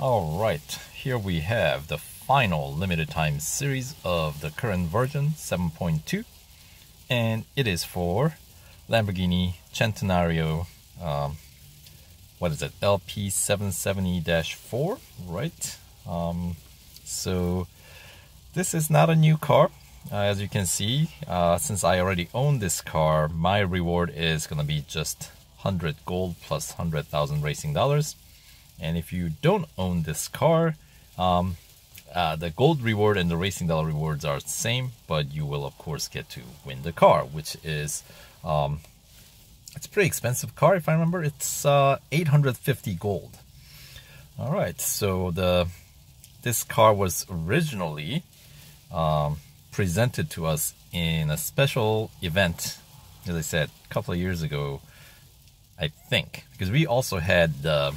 Alright, here we have the final limited time series of the current version 7.2, and it is for Lamborghini Centenario what is it, LP 770-4, right? So this is not a new car. As you can see, since I already own this car, my reward is gonna be just 100 gold plus 100,000 racing dollars. And if you don't own this car, the gold reward and the racing dollar rewards are the same, but you will of course get to win the car, which is it's a pretty expensive car. If I remember, it's 850 gold. All right, so this car was originally presented to us in a special event, as I said, a couple of years ago, I think, because we also had the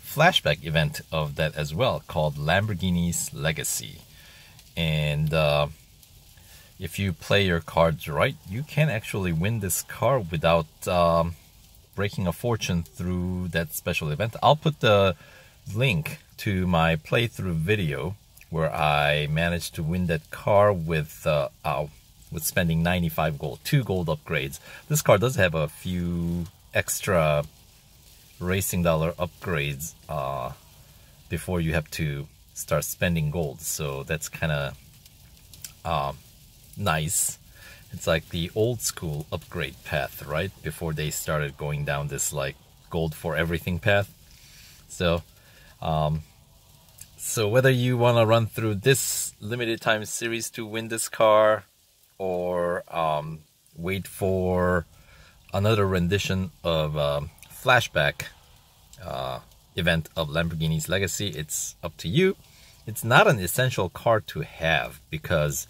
flashback event of that as well, called Lamborghini's Legacy. And if you play your cards right, you can actually win this car without breaking a fortune through that special event. I'll put the link to my playthrough video where I managed to win that car with spending 95 gold, 2 gold upgrades. This car does have a few extra racing dollar upgrades before you have to start spending gold, so that's kind of nice. It's like the old school upgrade path, right? Before they started going down this like gold for everything path. So so whether you want to run through this limited time series to win this car, or wait for another rendition of flashback event of Lamborghini's Legacy, it's up to you. It's not an essential car to have because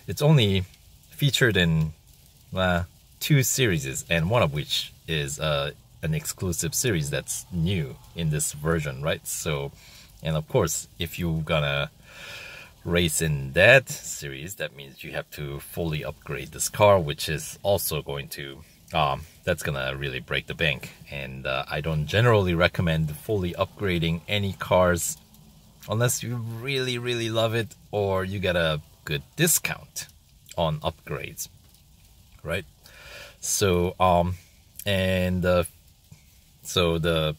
it's only featured in 2 series, and one of which is an exclusive series that's new in this version, right? So, and of course, if you're gonna race in that series, that means you have to fully upgrade this car, which is also going to that's gonna really break the bank. And I don't generally recommend fully upgrading any cars unless you really love it or you get a good discount on upgrades, right? So so the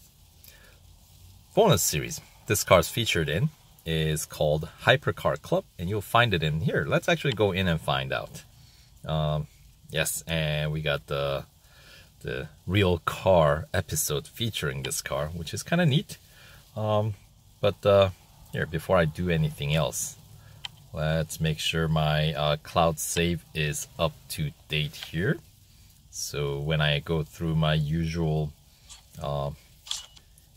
bonus series this car's featured in is called Hypercar Club, and you'll find it in here. Let's actually go in and find out. Yes, and we got the real car episode featuring this car, which is kind of neat. But here, before I do anything else, let's make sure my cloud save is up to date here. So when I go through my usual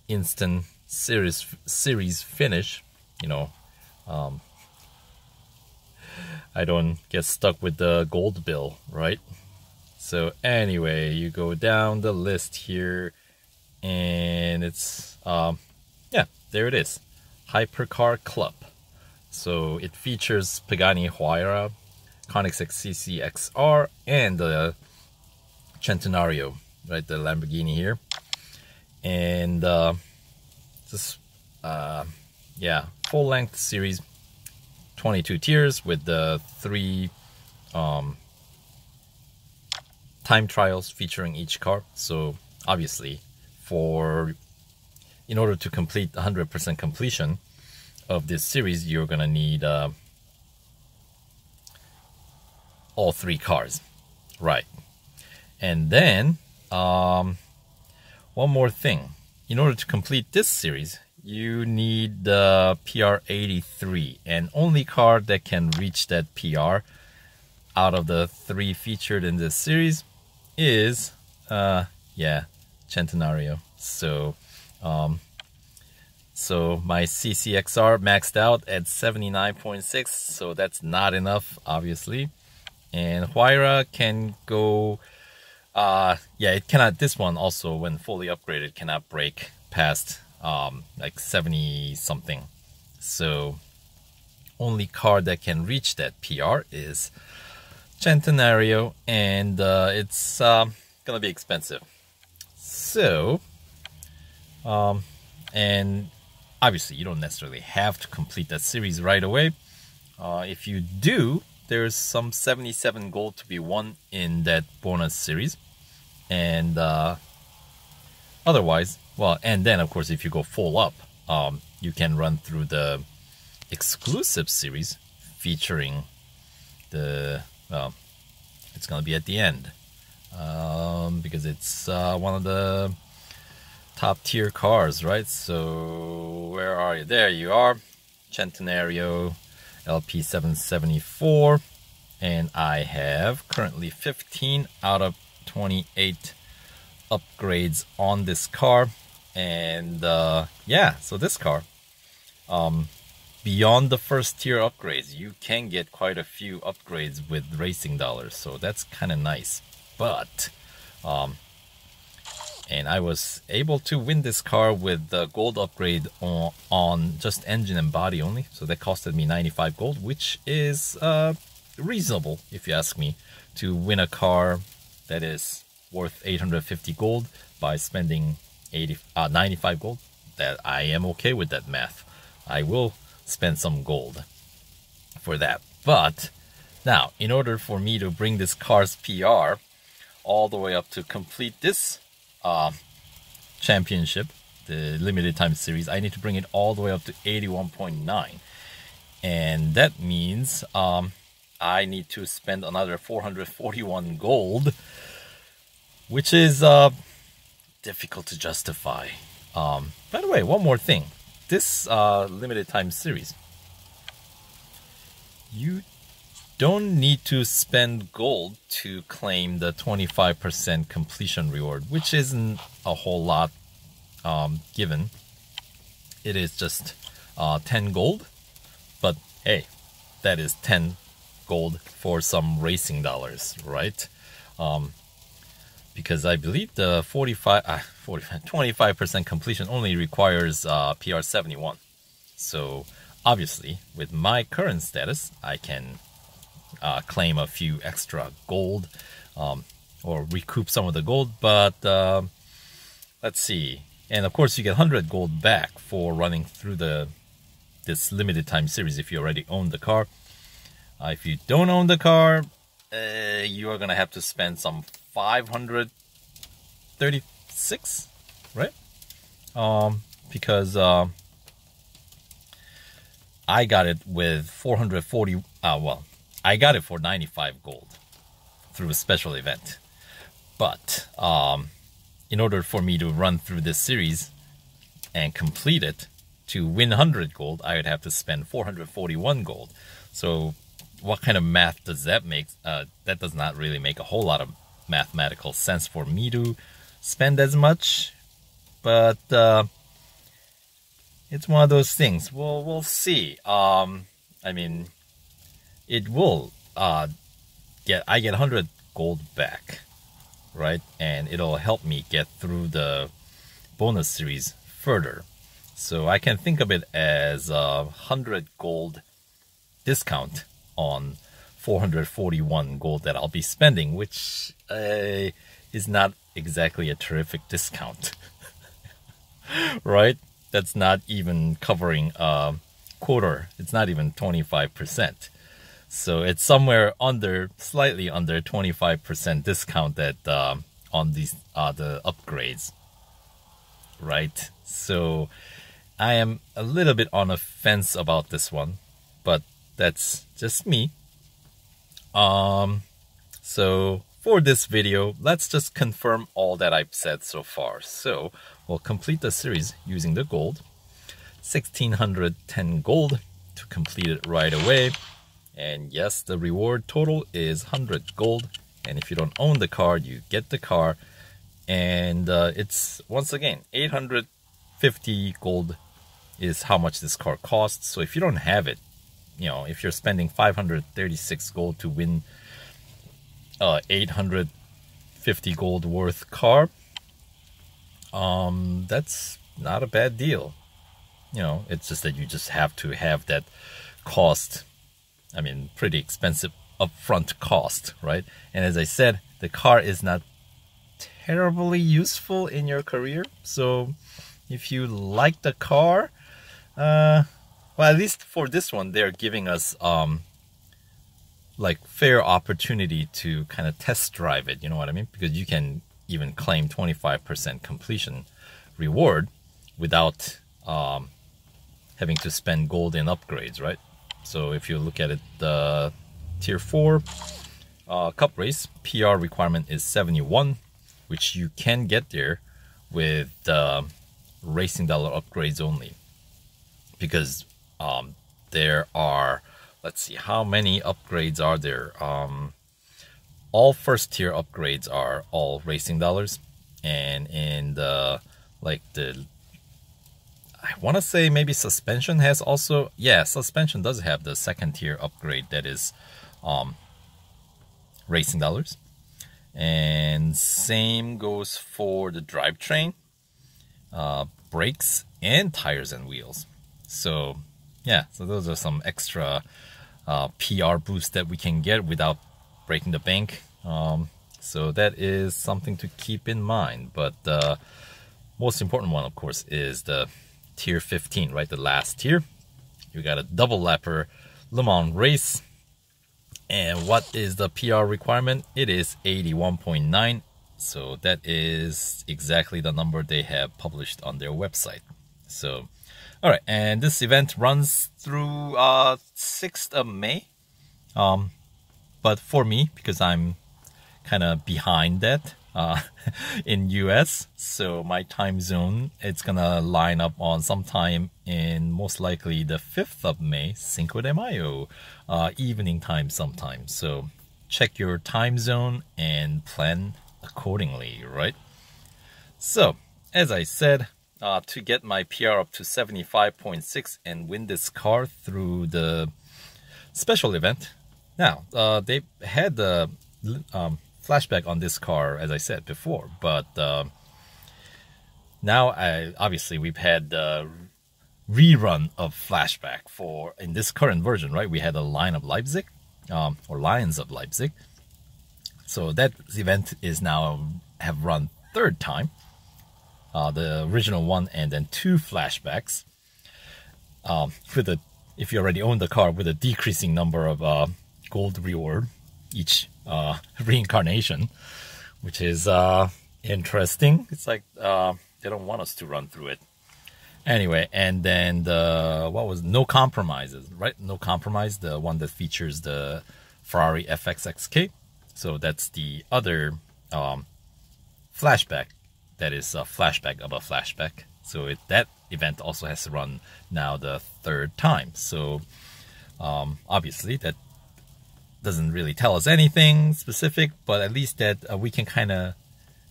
instant series finish, you know, I don't get stuck with the gold bill, right? So anyway, you go down the list here, and it's yeah, there it is, Hypercar Club. So it features Pagani Huayra, Koenigsegg CCXR, and the Centenario, right, the Lamborghini here. And this yeah, full length series, 22 tiers with the 3 time trials featuring each car. So obviously, in order to complete 100% completion of this series, you're gonna need all 3 cars, right? And then one more thing, in order to complete this series, you need the PR 83, and only car that can reach that PR out of the 3 featured in this series is yeah, Centenario. So so my CCXR maxed out at 79.6, so that's not enough, obviously. And Huayra can go yeah, it cannot, this one also, when fully upgraded, cannot break past like 70 something. So only car that can reach that PR is Centenario, and it's gonna be expensive. So and obviously you don't necessarily have to complete that series right away. If you do, there's some 77 gold to be won in that bonus series. And otherwise, well, and then of course if you go full up, you can run through the exclusive series featuring the, well, it's gonna be at the end, because it's one of the top tier cars, right? So where are you? There you are, Centenario LP 774, and I have currently 15 out of 28 upgrades on this car. And yeah, so this car, beyond the first tier upgrades, you can get quite a few upgrades with racing dollars, so that's kind of nice. But and I was able to win this car with the gold upgrade on just engine and body only, so that costed me 95 gold, which is reasonable if you ask me, to win a car that is worth 850 gold by spending 95 gold. That I am okay with that math. I will spend some gold for that. But now, in order for me to bring this car's PR all the way up to complete this championship, the limited time series, I need to bring it all the way up to 81.9, and that means I need to spend another 441 gold, which is difficult to justify. By the way, one more thing, this limited time series, you don't need to spend gold to claim the 25% completion reward, which isn't a whole lot given. It is just 10 gold, but hey, that is 10 gold for some racing dollars, right? Because I believe the 25% completion only requires PR 71. So obviously, with my current status, I can claim a few extra gold, or recoup some of the gold. But let's see. And of course, you get 100 gold back for running through this limited time series if you already own the car. If you don't own the car, you are gonna have to spend some 536, right? Because I got it with 440. Well, I got it for 95 gold through a special event. But in order for me to run through this series and complete it to win 100 gold, I would have to spend 441 gold. So what kind of math does that make? That does not really make a whole lot of mathematical sense for me to spend as much. But it's one of those things. We'll see. I mean, it will I get 100 gold back, right? And it'll help me get through the bonus series further. So I can think of it as a 100 gold discount on 441 gold that I'll be spending, which is not exactly a terrific discount, right? That's not even covering a quarter. It's not even 25%. So it's somewhere under, slightly under 25% discount that on these the upgrades, right? So I am a little bit on a fence about this one, but that's just me. So for this video, let's just confirm all that I've said so far. So we'll complete the series using the gold, 1610 gold to complete it right away. And yes, the reward total is 100 gold. And if you don't own the car, you get the car. And it's, once again, 850 gold is how much this car costs. So if you don't have it, you know, if you're spending 536 gold to win 850 gold worth car, that's not a bad deal. You know, it's just that you just have to have that cost. I mean, pretty expensive upfront cost, right? And as I said, the car is not terribly useful in your career. So if you like the car, Well, at least for this one, they're giving us like fair opportunity to kind of test drive it. You know what I mean? Because you can even claim 25% completion reward without having to spend gold in upgrades, right? So if you look at it, the tier 4 cup race PR requirement is 71, which you can get there with racing dollar upgrades only, because there are, let's see, how many upgrades are there? All first tier upgrades are all racing dollars, and in the I want to say maybe suspension has also, yeah, suspension does have the second tier upgrade that is racing dollars, and same goes for the drivetrain, brakes, and tires and wheels. So yeah, so those are some extra PR boosts that we can get without breaking the bank. So that is something to keep in mind. But the most important one, of course, is the tier 15, right? The last tier. You got a double lapper Le Mans race. And what is the PR requirement? It is 81.9. So that is exactly the number they have published on their website. So, all right, and this event runs through 6th of May. But for me, because I'm kind of behind that in US, so my time zone, it's gonna line up on sometime in most likely the 5th of May, Cinco de Mayo, evening time sometime. So check your time zone and plan accordingly, right? So as I said, to get my PR up to 75.6 and win this car through the special event. Now, they had the flashback on this car, as I said before, but now obviously we've had the rerun of flashback for, in this current version, right? We had a Line of Leipzig, or Lions of Leipzig. So that event is now have run third time. The original one and then 2 flashbacks. With a, if you already own the car, with a decreasing number of gold reward each reincarnation, which is interesting. It's like they don't want us to run through it. Anyway, and then the, what was No Compromises, right? No Compromise, the one that features the Ferrari FXXK. So that's the other flashback that is a flashback of a flashback. So that event also has to run now the 3rd time. So obviously that doesn't really tell us anything specific, but at least that we can kind of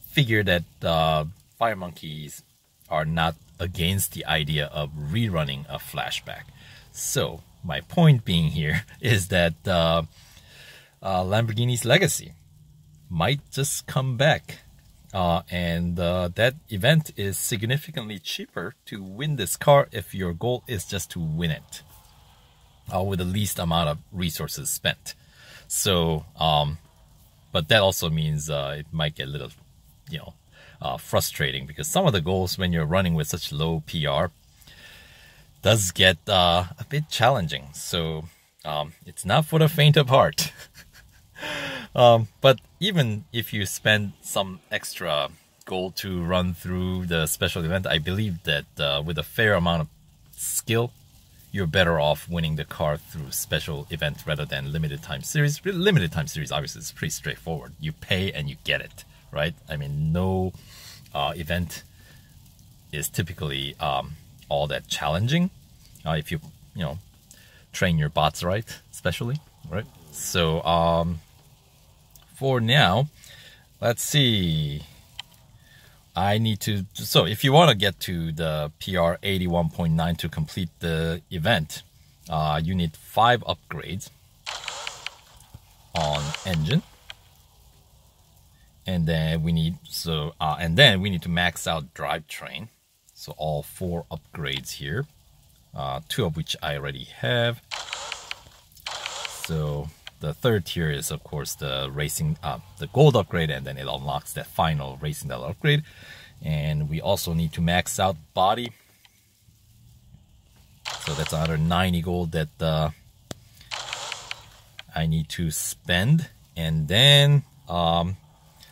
figure that Fire Monkeys are not against the idea of rerunning a flashback. So my point being here is that Lamborghini's legacy might just come back, and that event is significantly cheaper to win this car if your goal is just to win it with the least amount of resources spent. So but that also means it might get a little, you know, frustrating, because some of the goals when you're running with such low PR does get a bit challenging. So it's not for the faint of heart. But even if you spend some extra gold to run through the special event, I believe that with a fair amount of skill, you're better off winning the car through special event rather than limited time series. Limited time series, obviously, is pretty straightforward. You pay and you get it, right? I mean, no event is typically all that challenging if you know, train your bots right, especially, right? So for now, let's see. I need to, so if you want to get to the PR 81.9 to complete the event, you need 5 upgrades on engine. And then we need, so, and then we need to max out drivetrain. So all 4 upgrades here, 2 of which I already have. So the 3rd tier is, of course, the racing, the gold upgrade, and then it unlocks that final racing dollar upgrade. And we also need to max out body. So that's another 90 gold that I need to spend. And then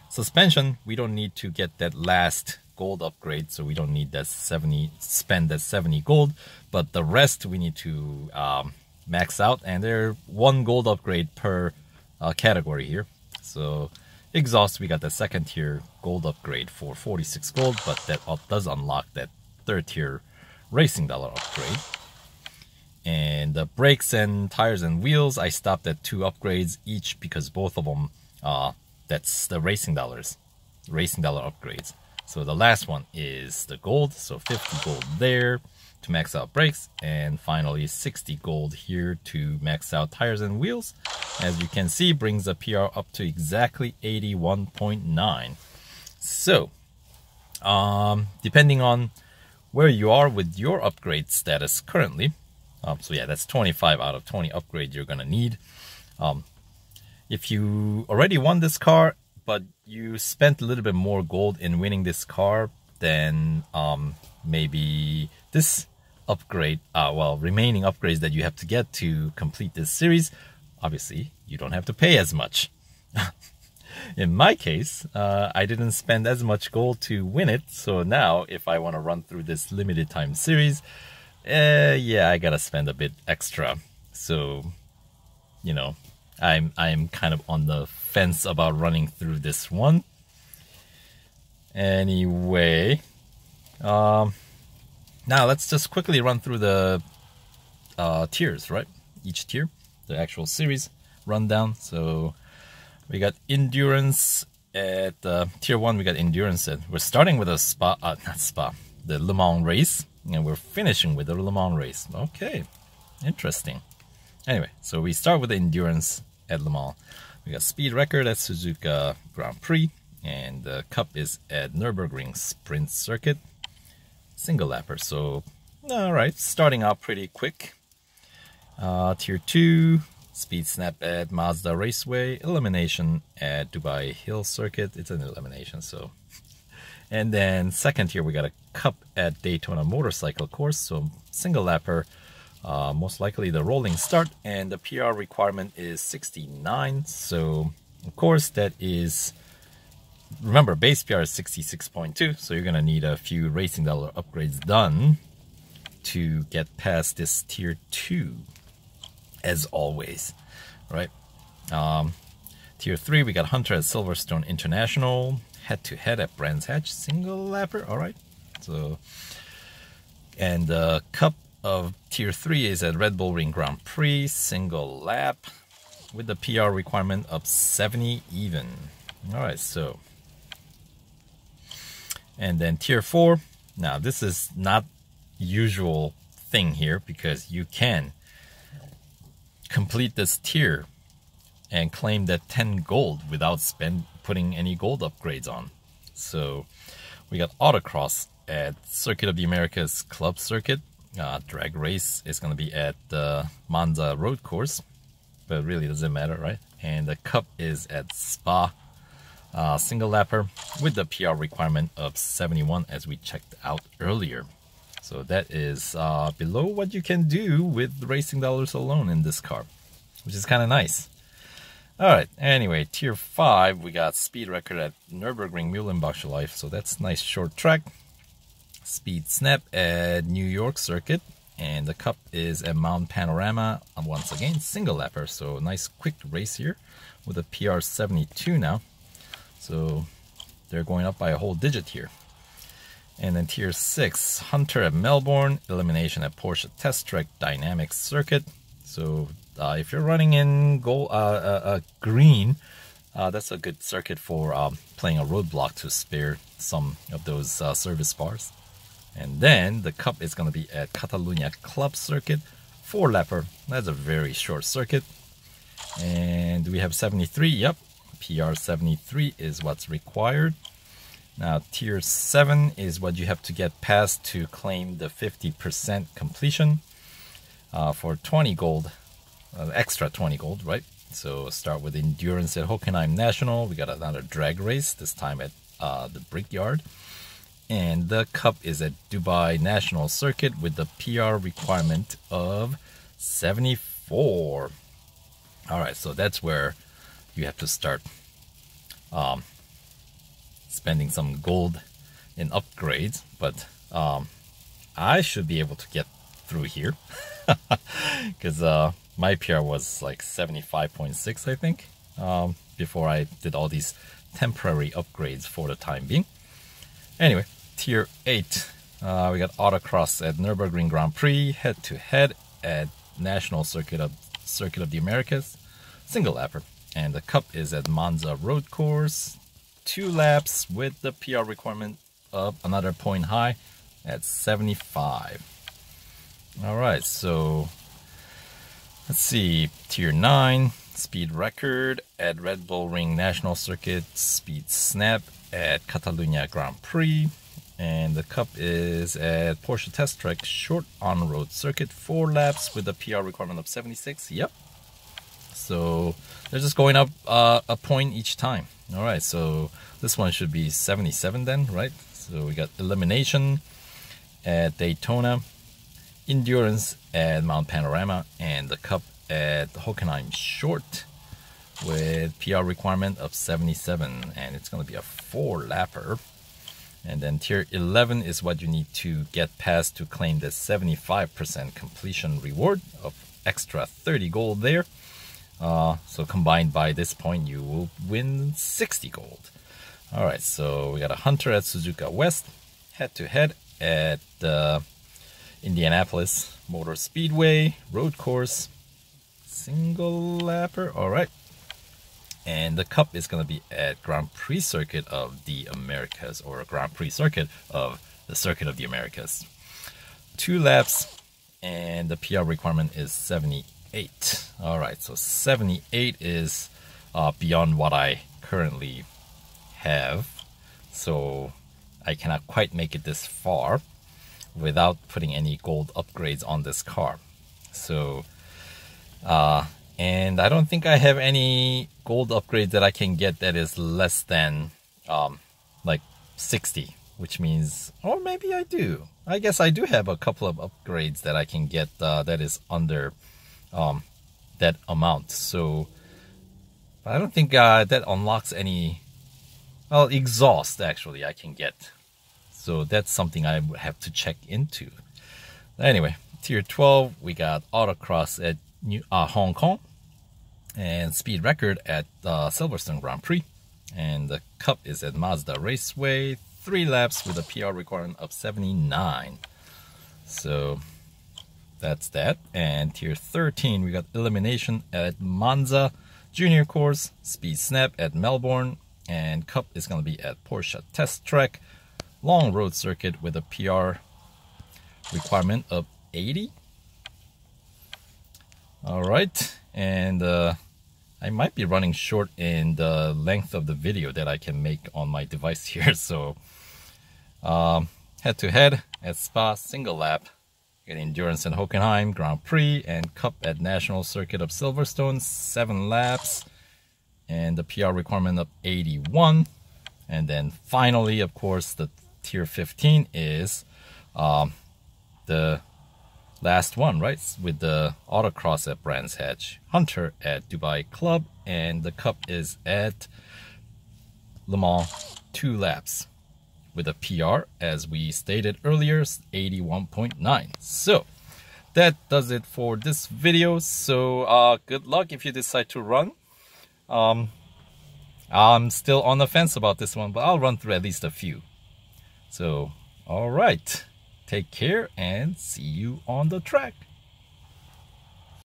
suspension, we don't need to get that last gold upgrade, so we don't need that 70, spend that 70 gold, but the rest we need to max out, and there's 1 gold upgrade per category here. So exhaust, we got the 2nd tier gold upgrade for 46 gold, but that does unlock that 3rd tier racing dollar upgrade. And the brakes and tires and wheels, I stopped at 2 upgrades each because both of them, that's the racing dollar upgrades. So the last one is the gold, so 50 gold there to max out brakes, and finally 60 gold here to max out tires and wheels. As you can see, brings the PR up to exactly 81.9. So, depending on where you are with your upgrade status currently, so yeah, that's 25 out of 20 upgrades you're gonna need. If you already won this car, but you spent a little bit more gold in winning this car, then maybe this upgrade, remaining upgrades that you have to get to complete this series, obviously you don't have to pay as much. In my case, I didn't spend as much gold to win it, so now if I want to run through this limited time series, yeah, I gotta spend a bit extra. So, you know, I'm kind of on the fence about running through this one. Anyway, now let's just quickly run through the tiers, right? Each tier, the actual series rundown. So we got endurance at tier 1. We got endurance at, we're starting with a the Le Mans race, and we're finishing with the Le Mans race. Okay, interesting. Anyway, so we start with the endurance at Le Mans. We got speed record at Suzuka Grand Prix, and the cup is at Nürburgring Sprint Circuit. Single lapper, so alright, starting out pretty quick. Tier 2, speed snap at Mazda Raceway, elimination at Dubai Hill Circuit. It's an elimination, so. And then 2nd tier, we got a cup at Daytona Motorcycle Course, so single lapper, most likely the rolling start, and the PR requirement is 69. So of course that is, remember, base PR is 66.2, so you're gonna need a few racing dollar upgrades done to get past this tier 2, as always, right? Tier 3, we got Hunter at Silverstone International, head-to-head at Brands Hatch, single lapper, all right. So, and the cup of tier 3 is at Red Bull Ring Grand Prix, single lap, with the PR requirement of 70 even. All right, so, and then tier 4. Now, this is not usual thing here because you can complete this tier and claim that 10 gold without putting any gold upgrades on. So we got autocross at Circuit of the Americas Club Circuit. Drag race is going to be at the Monza Road Course, but it really doesn't matter, right? And the cup is at Spa, single lapper with the PR requirement of 71 as we checked out earlier. So that is below what you can do with racing dollars alone in this car, which is kind of nice. Alright, anyway, tier 5, we got speed record at Nürburgring Mühlenbachschleife, so that's nice short track. Speed snap at New York Circuit, and the cup is at Mount Panorama, once again, single lapper, so nice quick race here with a PR 72 now. So they're going up by a whole digit here. And then tier 6, Hunter at Melbourne, elimination at Porsche Test Track Dynamics Circuit. So if you're running in green, that's a good circuit for playing a roadblock to spare some of those service bars. And then the cup is going to be at Catalunya Club Circuit, 4-lapper. That's a very short circuit. And we have 73, yep, PR 73 is what's required. Now tier 7 is what you have to get past to claim the 50% completion for 20 gold. Extra 20 gold, right? So start with endurance at Hockenheim National. We got another drag race, this time at the Brickyard. And the cup is at Dubai National Circuit with the PR requirement of 74. Alright, so that's where you have to start spending some gold in upgrades. But I should be able to get through here. Because my PR was like 75.6, I think, before I did all these temporary upgrades for the time being. Anyway, Tier 8, we got Autocross at Nürburgring Grand Prix, head-to-head at National Circuit of the Americas, single lapper. And the cup is at Monza Road Course, 2 laps with the PR requirement of another point high at 75. Alright, so let's see, Tier 9, speed record at Red Bull Ring National Circuit, speed snap at Catalunya Grand Prix, and the cup is at Porsche Test Track short on-road circuit, 4 laps with a PR requirement of 76. Yep. So they're just going up a point each time. Alright, so this one should be 77 then, right? So we got elimination at Daytona, endurance at Mount Panorama, and the cup at Hockenheim short with PR requirement of 77, and it's going to be a 4-lapper. And then tier 11 is what you need to get past to claim the 75% completion reward of extra 30 gold there. So combined by this point, you will win 60 gold. Alright, so we got a Hunter at Suzuka West, head-to-head at Indianapolis Motor Speedway, road course, single lapper. Alright. And the cup is going to be at Grand Prix Circuit of the Americas, or Grand Prix Circuit of the Circuit of the Americas. 2 laps, and the PR requirement is 78. Alright, so 78 is beyond what I currently have. So I cannot quite make it this far without putting any gold upgrades on this car. So, and I don't think I have any gold upgrade that I can get that is less than like 60, which means, or maybe I do. I guess I do have a couple of upgrades that I can get that is under that amount. So I don't think that unlocks any, well, exhaust actually I can get. So that's something I would have to check into. Anyway, tier 12, we got Autocross at Hong Kong, and speed record at Silverstone Grand Prix, and the cup is at Mazda Raceway, 3 laps with a PR requirement of 79. So that's that. And tier 13, we got elimination at Monza Junior Course, speed snap at Melbourne, and cup is going to be at Porsche Test Track long road circuit with a PR requirement of 80. Alright, and I might be running short in the length of the video that I can make on my device here. So head-to-head at Spa, single lap, get endurance in Hockenheim Grand Prix, and cup at National Circuit of Silverstone, 7 laps, and the PR requirement of 81. And then finally, of course, the tier 15 is the last one, right? With the Autocross at Brands Hatch, Hunter at Dubai Club, and the cup is at Le Mans, 2 laps with a PR, as we stated earlier, 81.9. So that does it for this video. So good luck if you decide to run. I'm still on the fence about this one, but I'll run through at least a few. So, all right. Take care and see you on the track.